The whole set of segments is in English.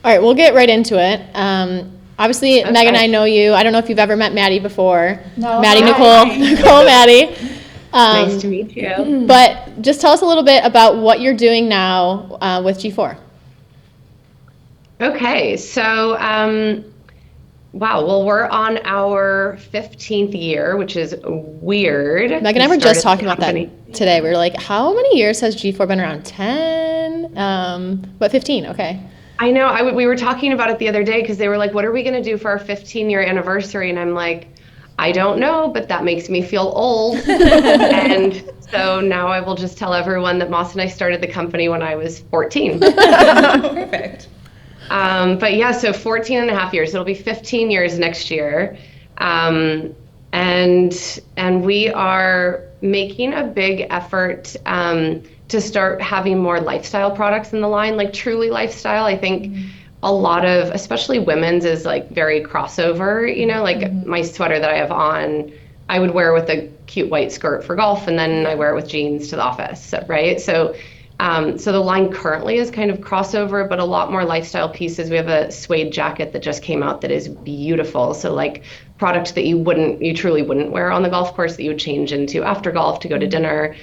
All right, we'll get right into it. Obviously, Okay. Megan, I know you. I don't know if you've ever met Maddie before. No. Maddie, Hi. Nicole, Maddie. Nice to meet you. But just tell us a little bit about what you're doing now with G4. Okay, so wow, well, we're on our 15th year, which is weird. Megan and I We were just started talking the about that company- today. We were like, how many years has G4 been around? 10? But 15, okay. I know, we were talking about it the other day because they were like, what are we going to do for our 15-year anniversary? And I'm like, I don't know, but that makes me feel old. And so now I will just tell everyone that Moss and I started the company when I was 14. Perfect. But yeah, so 14 and a half years. It'll be 15 years next year. And we are making a big effort to start having more lifestyle products in the line, like truly lifestyle. I think a lot of, especially women's, is like very crossover, like my sweater that I have on, I would wear with a cute white skirt for golf, and then I wear it with jeans to the office, right? So the line currently is kind of crossover, but a lot more lifestyle pieces. We have a suede jacket that just came out that is beautiful. So like product that you truly wouldn't wear on the golf course, that you would change into after golf to go to dinner,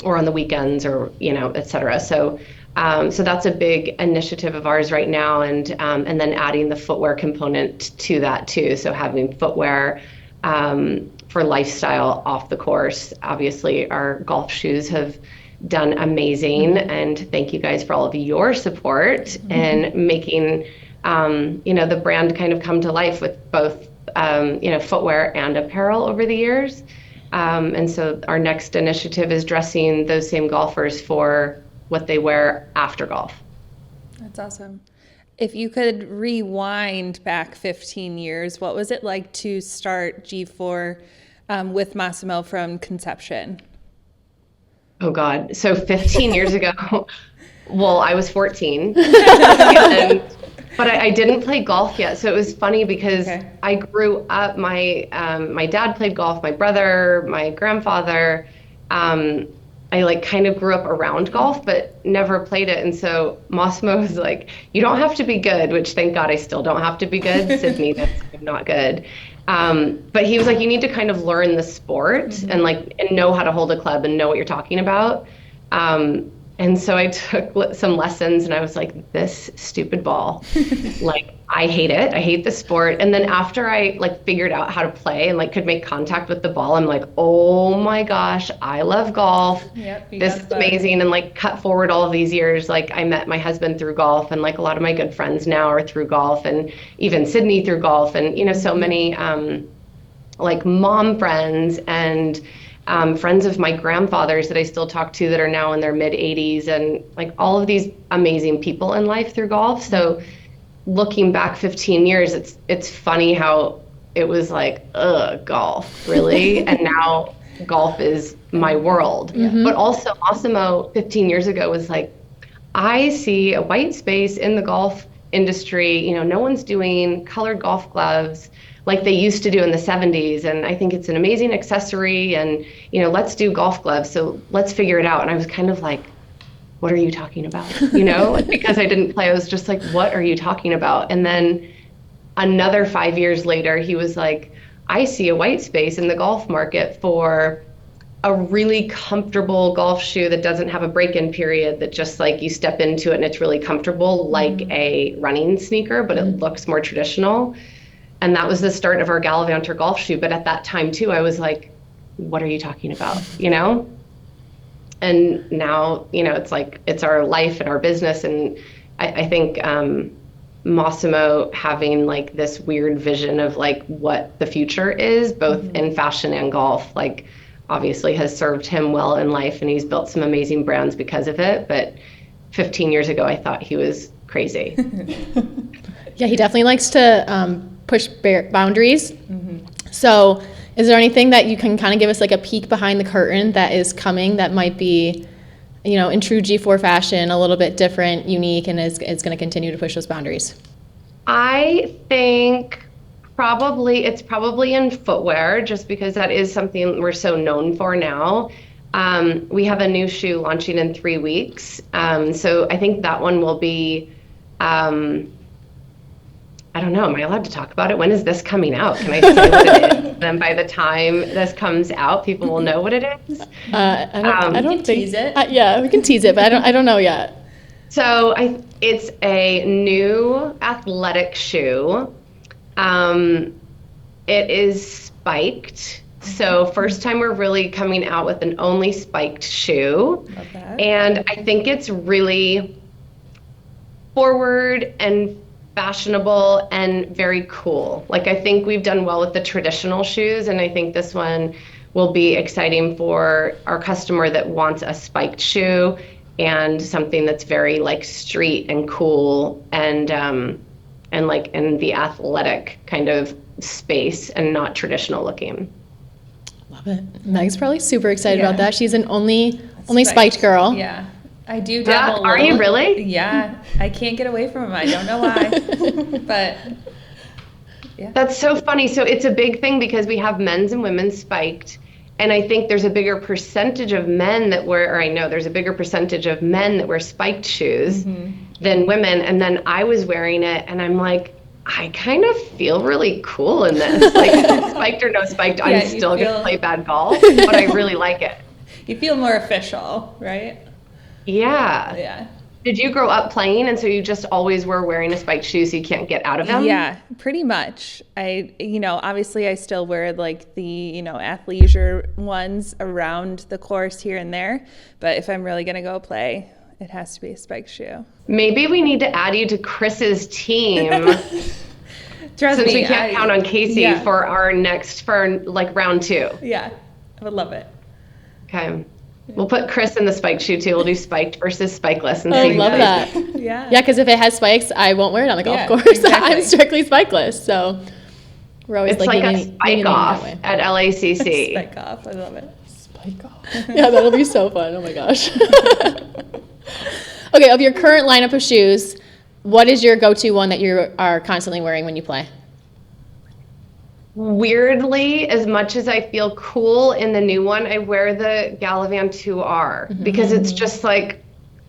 or on the weekends, or et cetera. So that's a big initiative of ours right now, and then adding the footwear component to that too. So having footwear for lifestyle off the course. Obviously, our golf shoes have done amazing, and thank you guys for all of your support and making the brand kind of come to life with both footwear and apparel over the years. And so our next initiative is dressing those same golfers for what they wear after golf. That's awesome. If you could rewind back 15 years, what was it like to start G4 with Massimo from conception? Oh God. So 15 years ago, well, I was 14, but I didn't play golf yet. So it was funny because I grew up, my dad played golf, my brother, my grandfather. I like kind of grew up around golf, but never played it. And so Massimo was like, you don't have to be good, which thank God I still don't have to be good. Sydney, that's not good. But he was like, you need to kind of learn the sport and know how to hold a club and know what you're talking about. And so I took some lessons, and I was like, this stupid ball, like, I hate it. I hate the sport. And then after I figured out how to play and could make contact with the ball, I'm like, oh my gosh, I love golf. Yep, this is amazing. And cut forward all of these years, I met my husband through golf, and a lot of my good friends now are through golf, and even Sydney through golf, and so many mom friends and friends of my grandfather's that I still talk to that are now in their mid 80s, and all of these amazing people in life through golf. So looking back 15 years, it's funny how it was golf, really? And now golf is my world. But also Massimo 15 years ago was I see a white space in the golf industry. No one's doing colored golf gloves like they used to do in the 70s. And I think it's an amazing accessory, and, let's do golf gloves. So let's figure it out. And I was kind of like, what are you talking about? Because I didn't play, I was just like, what are you talking about? And then another 5 years later, he was like, I see a white space in the golf market for a really comfortable golf shoe that doesn't have a break-in period, that just you step into it and it's really comfortable, like a running sneaker, but it looks more traditional. And that was the start of our Gallivanter golf shoe. But at that time too, I was like, what are you talking about? And now, it's our life and our business. And I think Massimo having this weird vision of what the future is, both in fashion and golf, obviously has served him well in life, and he's built some amazing brands because of it. But 15 years ago, I thought he was crazy. Yeah, he definitely likes to push boundaries. So is there anything that you can kind of give us a peek behind the curtain that is coming that might be, in true G4 fashion, a little bit different, unique, and is going to continue to push those boundaries? I think it's probably in footwear, just because that is something we're so known for now. We have a new shoe launching in 3 weeks. So I think that one will be I don't know. Am I allowed to talk about it? When is this coming out? Can I say what it is? Then by the time this comes out, people will know what it is. I don't think tease it. Yeah, we can tease it, but I don't know yet. So it's a new athletic shoe. It is spiked. So first time we're really coming out with an only spiked shoe. Love that. And I think it's really forward and fashionable and very cool. Like, I think we've done well with the traditional shoes, and I think this one will be exciting for our customer that wants a spiked shoe and something that's very like street and cool and like in the athletic kind of space and not traditional looking. Love it. Meg's probably super excited about Yeah. that. She's an only spiked girl. Yeah. I do dabble. Are you really? Yeah. I can't get away from them. I don't know why. But yeah. That's so funny. So it's a big thing because we have men's and women's spiked. And I think there's a bigger percentage of men that wear, or I know there's a bigger percentage of men that wear spiked shoes than women. And then I was wearing it and I'm like, I kind of feel really cool in this. Like, spiked or no spiked, Yeah, I'm you still going to feel- play bad golf, but I really like it. You feel more official, right? Yeah. Yeah. Did you grow up playing and so you just always were wearing a spiked shoe so you can't get out of them? Yeah, pretty much. Obviously I still wear like the, athleisure ones around the course here and there. But if I'm really going to go play, it has to be a spiked shoe. Maybe we need to add you to Chris's team. Trust Since me. we can't count on Casey yeah. for round 2. Yeah, I would love it. Okay. We'll put Chris in the spiked shoe too. We'll do spiked versus spikeless and I see. love that. Yeah. Yeah, because if it has spikes, I won't wear it on the golf Yeah, course. exactly. I'm strictly spikeless, so we're always It's like a leaning spike that off way. at LACC. Spike off. I love it. Spike off. Yeah, that'll be so fun. Oh my gosh. Okay, of your current lineup of shoes, what is your go-to one that you are constantly wearing when you play? Weirdly, as much as I feel cool in the new one, I wear the Galavan 2R because it's just like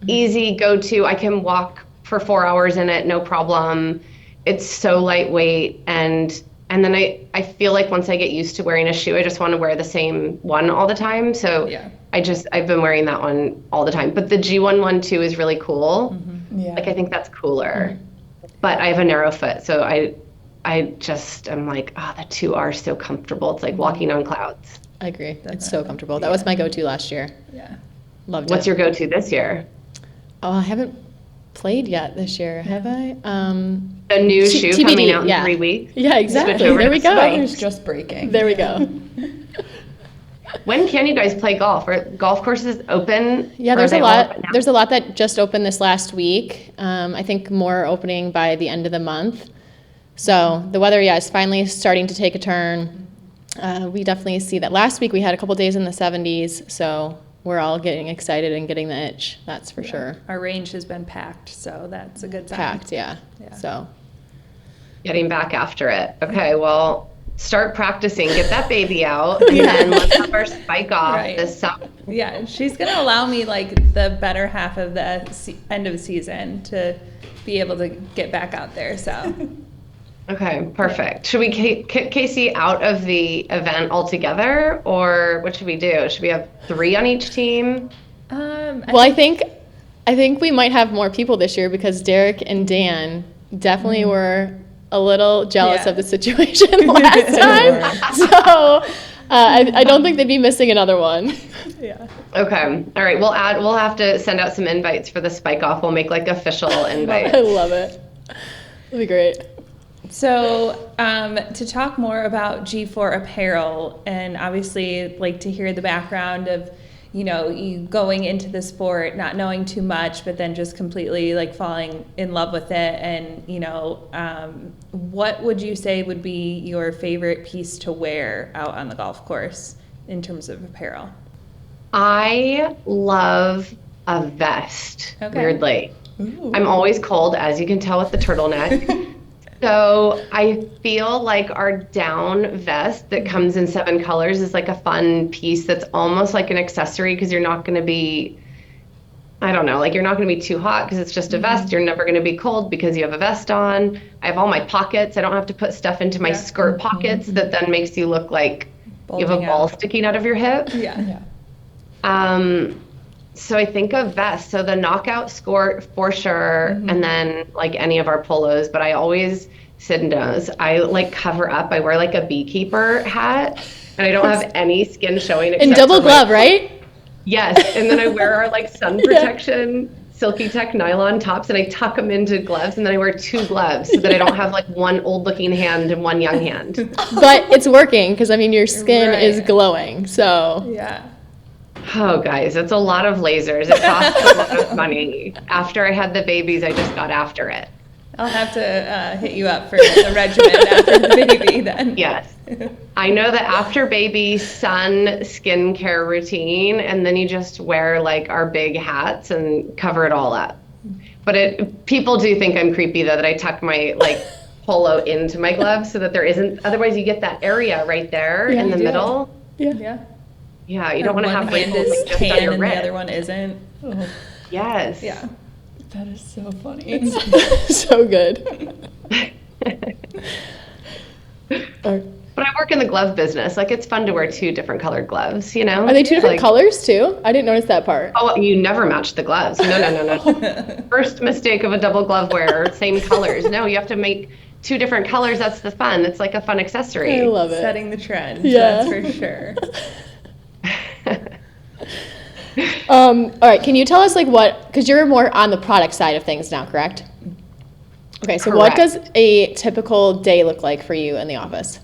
easy go-to. I can walk for 4 hours in it, no problem. It's so lightweight, and then I feel like once I get used to wearing a shoe, I just want to wear the same one all the time. So Yeah. I've been wearing that one all the time. But the G1 one too is really cool. Yeah. Like, I think that's cooler. But I have a narrow foot, so I just am like, the 2R is so comfortable. It's like walking on clouds. I agree. It's so comfortable. That was my go-to last year. Yeah. Loved What's it. your go-to this year? Oh, I haven't played yet this year, have I? A new shoe TBD, coming out in yeah. 3 weeks? Yeah, exactly. Switch over There to we go. Weather's just breaking. There we go. When can you guys play golf? Are golf courses open? Yeah, Or there's are a they all lot. open now? There's a lot that just opened this last week. I think more opening by the end of the month. So the weather, is finally starting to take a turn. We definitely see that. Last week we had a couple days in the 70s, so we're all getting excited and getting the itch. That's for sure. Our range has been packed, so that's a good sign. Packed, yeah. Yeah. So Getting back after it. Okay, well, start practicing. Get that baby out, and then let's have our spike off Right. this summer. Yeah, she's going to allow me like the better half of the end of season to be able to get back out there. So Okay, perfect. Should we kick Casey out of the event altogether, or what should we do? Should we have 3 on each team? well, I think we might have more people this year because Derek and Dan definitely were a little jealous Yeah. of the situation last time. So I don't think they'd be missing another one. yeah. Okay, all right. We'll have to send out some invites for the spike off. We'll make like official invites. I love it. It'll be great. So to talk more about G4 apparel, and obviously like to hear the background of, you going into the sport, not knowing too much, but then just completely like falling in love with it. And, what would you say would be your favorite piece to wear out on the golf course in terms of apparel? I love a vest, Okay. weirdly. I'm always cold, as you can tell with the turtleneck. So I feel like our down vest that comes in 7 colors is like a fun piece that's almost like an accessory because you're not going to be I don't know, like you're not going to be too hot because it's just a vest. You're never going to be cold because you have a vest on. I have all my pockets. I don't have to put stuff into my skirt pockets that then makes you look like you have a ball sticking out of your hip. Yeah. So I think of vest. So the knockout skirt for sure, and then like any of our polos. But I always, Sid knows, I like cover up. I wear like a beekeeper hat, and I don't have any skin showing. And double glove, right? Yes, and then I wear our like sun protection Silky Tech nylon tops, and I tuck them into gloves, and then I wear 2 gloves so that I don't have like one old looking hand and one young hand. But it's working because I mean your skin is glowing. So Yeah. Oh, guys, it's a lot of lasers. It costs a lot of money. After I had the babies, I just got after it. I'll have to hit you up for the regimen after the baby then. Yes. I know that after baby, sun skincare routine, and then you just wear like our big hats and cover it all up. But people do think I'm creepy though, that I tuck my like polo into my gloves so that there isn't, otherwise you get that area right there in the middle. Yeah. Yeah, you don't want to have hand wrinkles is like, just tan on your and wrist. the other one isn't. Oh, Yes. Yeah. that is so funny. so good. But I work in the glove business. Like, it's fun to wear 2 different colored gloves, you know? Are they 2 different Like, colors too? I didn't notice that part. oh, you never match the gloves. No. First mistake of a double glove wearer, same colors. No, you have to make 2 different colors. That's the fun. It's like a fun accessory. I love it. Setting the trend. Yeah. That's for sure. All right, can you tell us like what, because you're more on the product side of things now, correct? Okay, so what Correct. does a typical day look like for you in the office?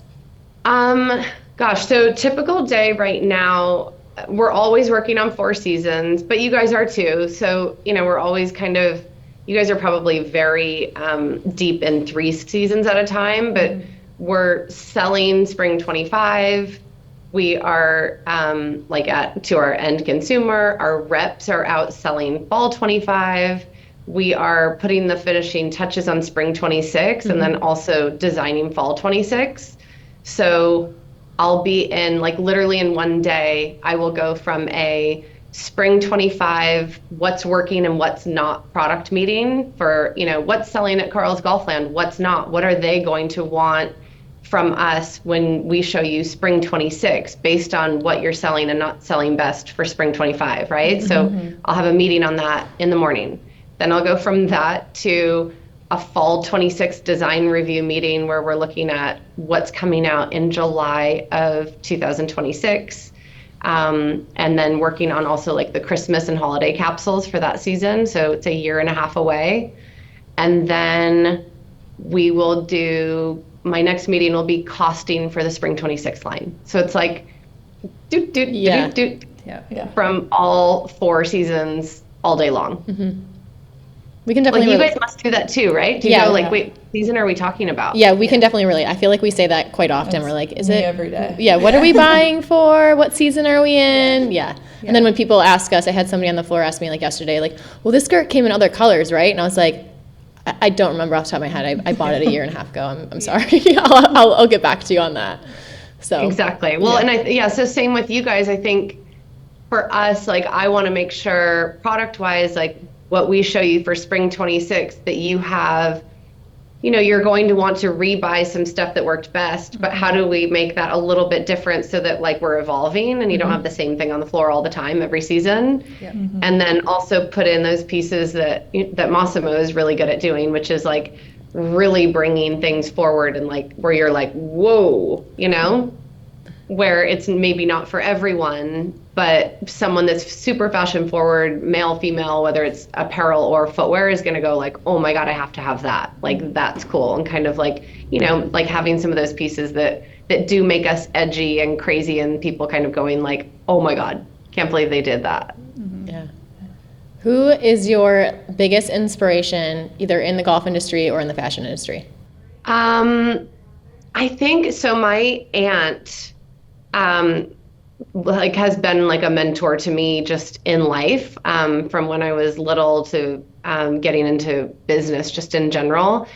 Gosh, so typical day right now, we're always working on 4 seasons, but you guys are too. So, you know, we're always kind of, you guys are probably very deep in 3 seasons at a time, but we're selling spring 25. We are to our end consumer. Our reps are out selling fall 25. We are putting the finishing touches on spring 26 and then also designing fall 26. So I'll be in like literally in one day, I will go from a spring 25, what's working and what's not product meeting for, you know, what's selling at Carl's Golfland, what's not, what are they going to want from us when we show you spring 26 based on what you're selling and not selling best for spring 25, right? So I'll have a meeting on that in the morning. Then I'll go from that to a fall 26 design review meeting where we're looking at what's coming out in July of 2026. And then working on also like the Christmas and holiday capsules for that season. So it's a 1.5 years away. And then we will do, my next meeting will be costing for the spring 26 line. So it's like from all 4 seasons all day long. We can Like definitely you guys must do that too, right? Do you go like, wait, what season are we talking about? Yeah, we can definitely relate. I feel like we say that quite often. We're like, is me it every day? Yeah, what are we buying for? What season are we in? Yeah. And then when people ask us, I had somebody on the floor ask me like yesterday, like, well, this skirt came in other colors, right? And I was like, I don't remember off the top of my head. I bought it a 1.5 years ago. I'm sorry. I'll get back to you on that. So Exactly. Well, and so same with you guys. I think for us, like I want to make sure product wise, like what we show you for spring 26, that you have, you know, you're going to want to rebuy some stuff that worked best, but how do we make that a little bit different so that like we're evolving and you don't have the same thing on the floor all the time every season. And then also put in those pieces that Massimo is really good at doing, which is like really bringing things forward and like where you're like, whoa, you know, where it's maybe not for everyone, but someone that's super fashion forward, male, female, whether it's apparel or footwear, is going to go like, oh my God, I have to have that. Like, that's cool. And kind of like, you know, like having some of those pieces that do make us edgy and crazy and people kind of going like, oh my God, can't believe they did that. Yeah. Who is your biggest inspiration, either in the golf industry or in the fashion industry? I think so. My aunt, like has been like a mentor to me just in life, from when I was little to getting into business just in general.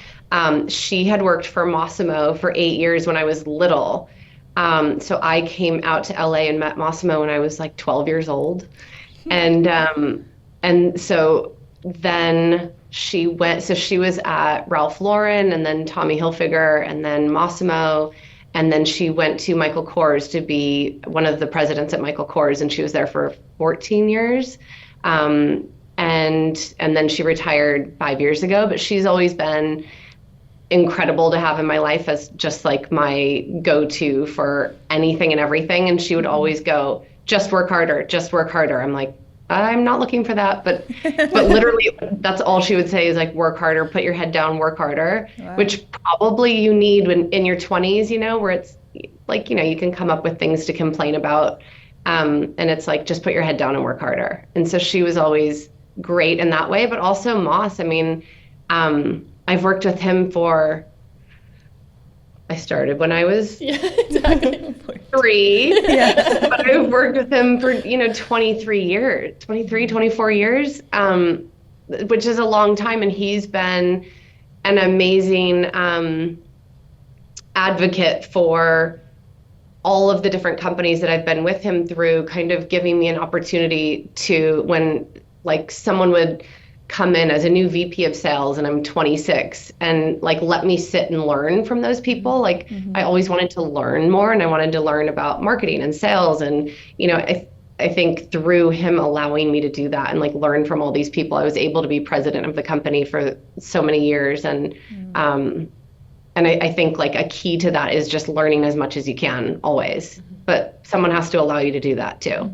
She had worked for Massimo for 8 years when I was little. So I came out to LA and met Massimo when I was like 12 years old. And And so then she was at Ralph Lauren and then Tommy Hilfiger and then Massimo. And then she went to Michael Kors to be one of the presidents at Michael Kors. And she was there for 14 years. And then she retired 5 years ago, but she's always been incredible to have in my life as just like my go-to for anything and everything. And she would always go, just work harder, just work harder. I'm like, I'm not looking for that, but literally that's all she would say is like, work harder, put your head down, work harder, wow. Which probably you need when in your 20s, you know, where it's like, you know, you can come up with things to complain about. And it's like, just put your head down and work harder. And so she was always great in that way, but also Moss. I mean, I've worked with him I started when I was 3, but I've worked with him for, 24 years, which is a long time. And he's been an amazing advocate for all of the different companies that I've been with him through, kind of giving me an opportunity to, when like someone would come in as a new VP of sales and I'm 26 and like let me sit and learn from those people. Like I always wanted to learn more, and I wanted to learn about marketing and sales. And, I think through him allowing me to do that and like learn from all these people, I was able to be president of the company for so many years. And I think like a key to that is just learning as much as you can always, but someone has to allow you to do that too.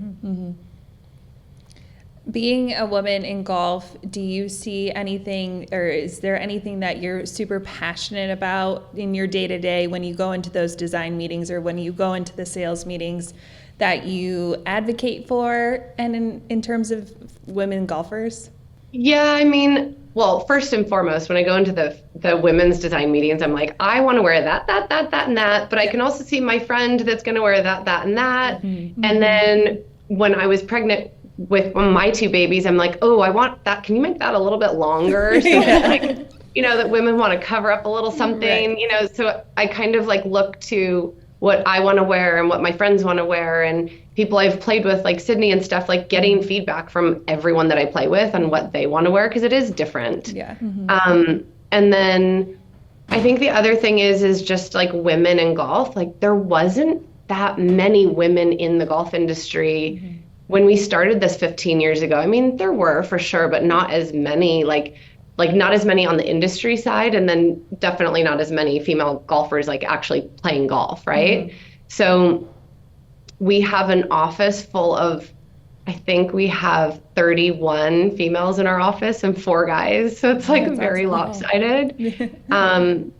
Being a woman in golf, do you see anything, or is there anything that you're super passionate about in your day-to-day when you go into those design meetings or when you go into the sales meetings that you advocate for, and in terms of women golfers? Yeah, I mean, well, first and foremost, when I go into the women's design meetings, I'm like, I want to wear that, and that, but I can also see my friend that's going to wear that, and that. And then when I was pregnant with my 2 babies, I'm like, oh, I want that. Can you make that a little bit longer? So like, that women want to cover up a little something, right. So I kind of like look to what I want to wear and what my friends want to wear, and people I've played with like Sydney and stuff, like getting feedback from everyone that I play with on what they want to wear, because it is different. Yeah. And then I think the other thing is just like women in golf, like there wasn't that many women in the golf industry when we started this 15 years ago. I mean, there were for sure, but not as many, like not as many on the industry side, and then definitely not as many female golfers like actually playing golf, right? So we have an office full of, I think we have 31 females in our office and 4 guys. So it's like very lopsided. And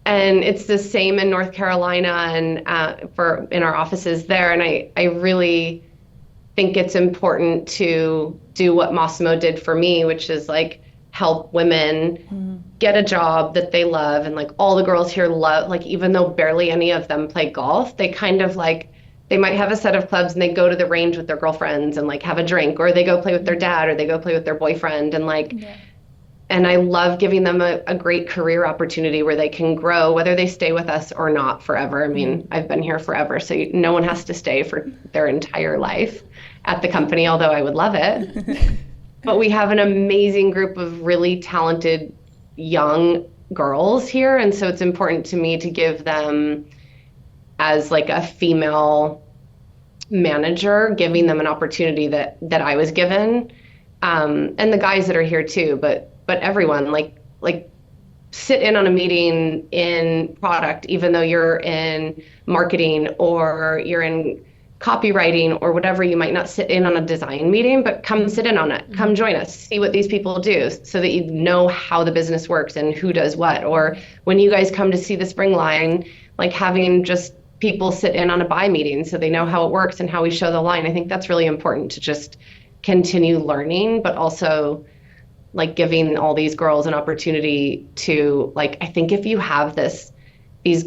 it's the same in North Carolina and in our offices there. And I really think it's important to do what Massimo did for me, which is like help women get a job that they love. And like all the girls here love, like even though barely any of them play golf, they kind of like, they might have a set of clubs and they go to the range with their girlfriends and like have a drink, or they go play with their dad, or they go play with their boyfriend. And like, and I love giving them a great career opportunity where they can grow, whether they stay with us or not forever. I mean, I've been here forever, so no one has to stay for their entire life at the company, although I would love it. But we have an amazing group of really talented young girls here. And so it's important to me to give them, as like a female manager, giving them an opportunity that I was given. And the guys that are here too, but everyone, like sit in on a meeting in product, even though you're in marketing or you're in copywriting or whatever. You might not sit in on a design meeting, but come sit in on it. Come join us, see what these people do, so that you know how the business works and who does what. Or when you guys come to see the spring line, like having just people sit in on a buy meeting so they know how it works and how we show the line. I think that's really important to just continue learning, but also like giving all these girls an opportunity to, like, I think if you have these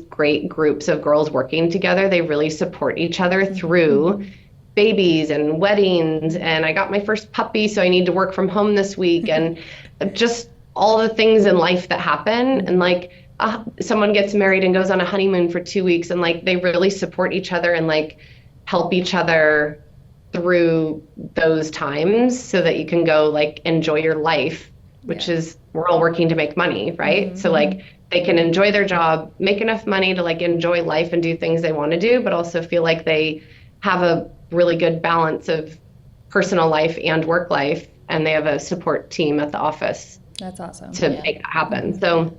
great groups of girls working together, they really support each other through babies and weddings. And I got my first puppy, so I need to work from home this week, and just all the things in life that happen. And like someone gets married and goes on a honeymoon for 2 weeks, and like they really support each other and like help each other through those times so that you can go like enjoy your life, which is we're all working to make money, right? So like they can enjoy their job, make enough money to like enjoy life and do things they want to do, but also feel like they have a really good balance of personal life and work life, and they have a support team at the office. That's awesome. To make that happen. So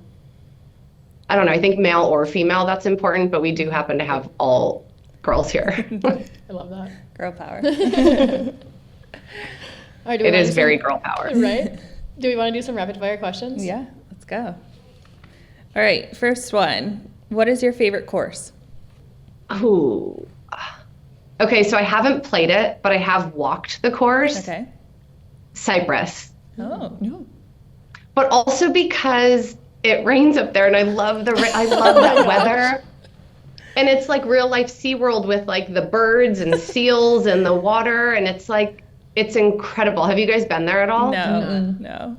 I don't know, I think male or female, that's important, but we do happen to have all girls here. I love that. Girl power. All right, do we It wanna is do very some- girl power. Right? Do we want to do some rapid fire questions? Yeah, let's go. All right, first one. What is your favorite course? Ooh. Okay, so I haven't played it, but I have walked the course. Okay. Cypress. Oh. No. But also because it rains up there and I love I love that weather. And it's like real life SeaWorld with like the birds and seals and the water, and it's like it's incredible. Have you guys been there at all? No.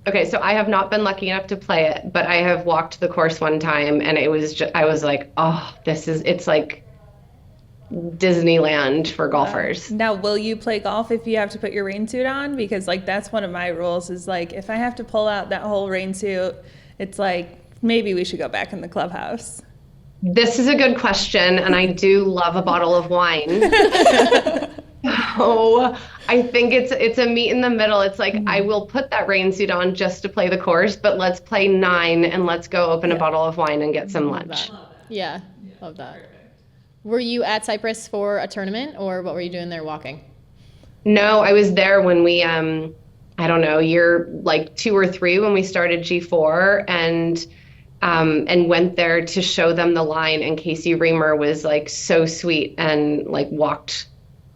Okay, so I have not been lucky enough to play it, but I have walked the course one time, and it was I was like, oh, it's like Disneyland for golfers. Now, will you play golf if you have to put your rain suit on? Because like that's one of my rules is like if I have to pull out that whole rain suit, it's like maybe we should go back in the clubhouse. This is a good question, and I do love a bottle of wine. So I think it's a meet in the middle. It's like I will put that rain suit on just to play the course, but let's play 9 and let's go open a bottle of wine and get some lunch. Yeah, love that. Were you at Cypress for a tournament, or what were you doing there walking? No, I was there when we I don't know, year like 2 or 3 when we started G4, and went there to show them the line, and Casey Reamer was like so sweet and like walked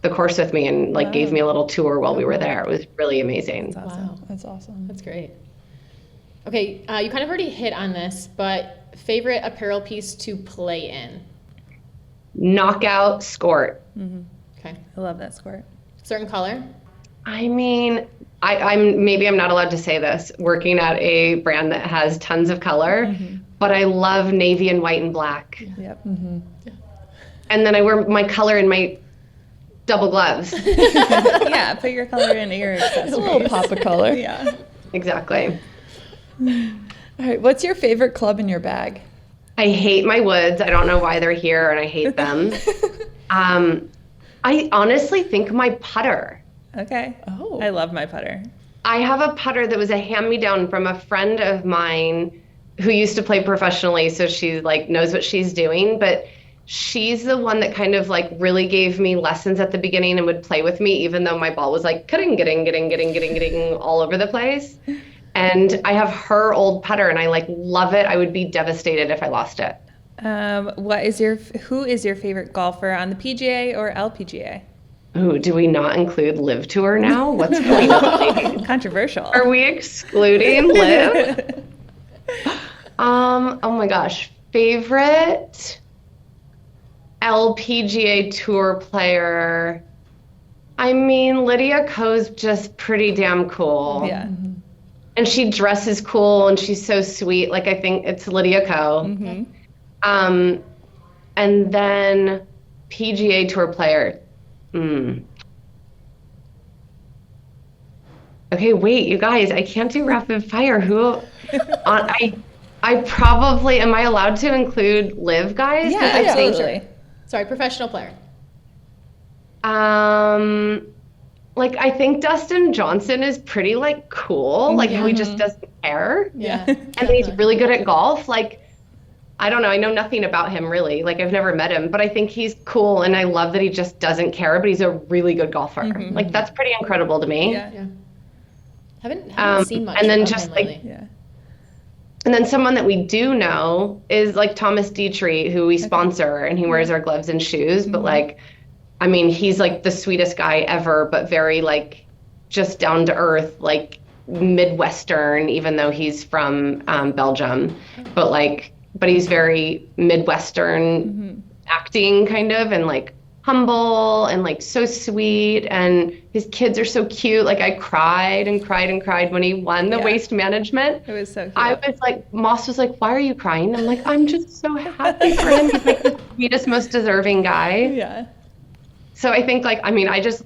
the course with me and like gave me a little tour while we were there. It was really amazing. That's awesome. Wow, That's awesome. that's great. Okay, you kind of already hit on this, but favorite apparel piece to play in? Knockout Skort. Okay, I love that squirt. certain color? I mean, I'm maybe I'm not allowed to say this, working at a brand that has tons of color, but I love navy and white and black. Yep. And then I wear my color in my double gloves. Yeah, put your color in your accessories. A little pop of color. Yeah. Exactly. All right. What's your favorite club in your bag? I hate my woods. I don't know why they're here, and I hate them. I honestly think my putter. Okay. Oh. I love my putter. I have a putter that was a hand-me-down from a friend of mine who used to play professionally, so she like knows what she's doing, but she's the one that kind of like really gave me lessons at the beginning and would play with me, even though my ball was like getting all over the place. And I have her old putter, and I like love it. I would be devastated if I lost it. Who is your favorite golfer on the PGA or LPGA? Ooh, do we not include Live Tour now? What's going on? Controversial. Are we excluding Live? Oh my gosh. Favorite LPGA Tour player. I mean, Lydia Ko's just pretty damn cool. Yeah. And she dresses cool and she's so sweet. Like, I think it's Lydia Ko. And then PGA Tour player. Okay, wait, you guys, I can't do rapid fire. Who? I probably, am I allowed to include Live guys? Yeah, I think- absolutely. Sorry, professional player. Like, I think Dustin Johnson is pretty like cool. Like how he just doesn't care. Yeah. And he's really good at golf. Like, I don't know. I know nothing about him really. Like, I've never met him, but I think he's cool. And I love that he just doesn't care, but he's a really good golfer. Like, that's pretty incredible to me. Yeah. Yeah. Haven't seen much. and then of just him like, lately. Yeah. and then someone that we do know is like Thomas Dietrich, who we sponsor, and he wears our gloves and shoes. But like, I mean, he's like the sweetest guy ever, but very like just down to earth, like Midwestern, even though he's from Belgium. But he's very Midwestern acting kind of, and like humble and like so sweet, and his kids are so cute. Like, I cried and cried and cried when he won the waste management. It was so cute. I was like, Moss was like, why are you crying? I'm like, I'm just so happy for him. He's like the sweetest, most deserving guy. Yeah. So I think like, I mean, I just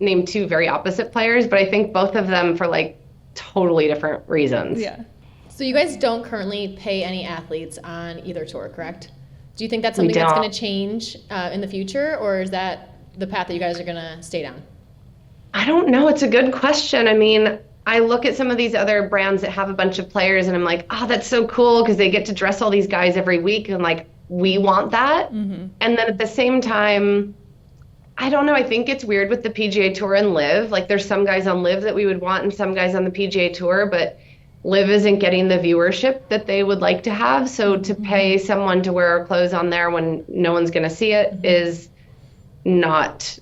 named two very opposite players, but I think both of them for like totally different reasons. Yeah. So you guys don't currently pay any athletes on either tour, correct? Do you think that's We something that's don't. going to change in the future, or is that the path that you guys are going to stay down? I don't know. It's a good question. I mean, I look at some of these other brands that have a bunch of players and I'm like, oh, that's so cool because they get to dress all these guys every week. And like, we want that. And then at the same time, I don't know. I think it's weird with the PGA Tour and Live. Like there's some guys on Live that we would want and some guys on the PGA Tour, but Live isn't getting the viewership that they would like to have. So to pay someone to wear our clothes on there when no one's going to see it is not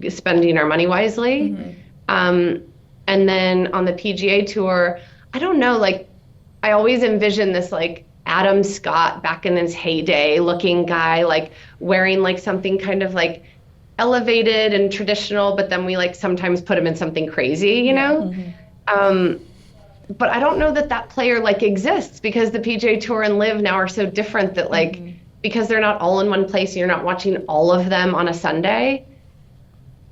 spending our money wisely. And then on the PGA Tour, I don't know, like I always envision this like Adam Scott back in his heyday looking guy, like wearing like something kind of like elevated and traditional, but then we like sometimes put him in something crazy, you know? But I don't know that that player like exists because the PGA Tour and Live now are so different that like, because they're not all in one place and you're not watching all of them on a Sunday,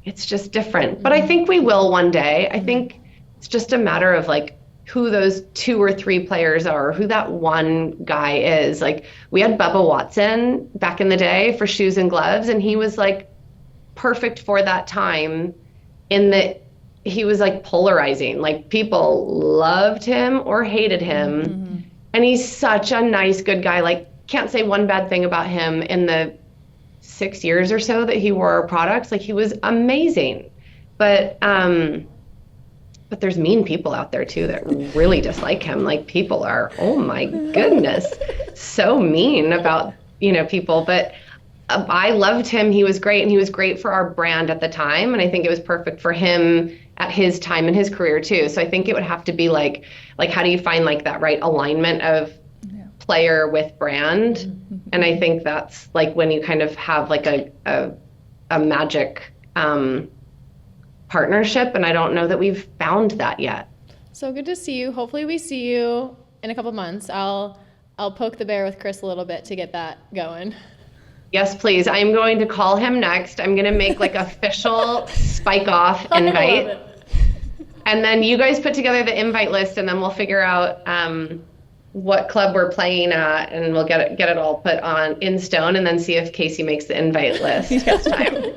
it's just different. But I think we will one day. I think it's just a matter of like who those 2 or 3 players are, who that one guy is. Like we had Bubba Watson back in the day for shoes and gloves, and he was like perfect for that time in that he was like polarizing. Like people loved him or hated him. And he's such a nice, good guy. Like can't say one bad thing about him in the 6 years or so that he wore our products. Like he was amazing. But there's mean people out there too that really dislike him. Like people are, oh my goodness, so mean about, you know, people. But I loved him. He was great, and he was great for our brand at the time. And I think it was perfect for him at his time in his career too. So I think it would have to be like how do you find like that right alignment of player with brand? And I think that's like when you kind of have like a magic partnership, and I don't know that we've found that yet. So good to see you. Hopefully we see you in a couple months. I'll poke the bear with Chris a little bit to get that going. Yes, please. I'm going to call him next. I'm going to make like official spike off invite. And then you guys put together the invite list, and then we'll figure out what club we're playing at, and we'll get it all put on in stone, and then see if Casey makes the invite list this time.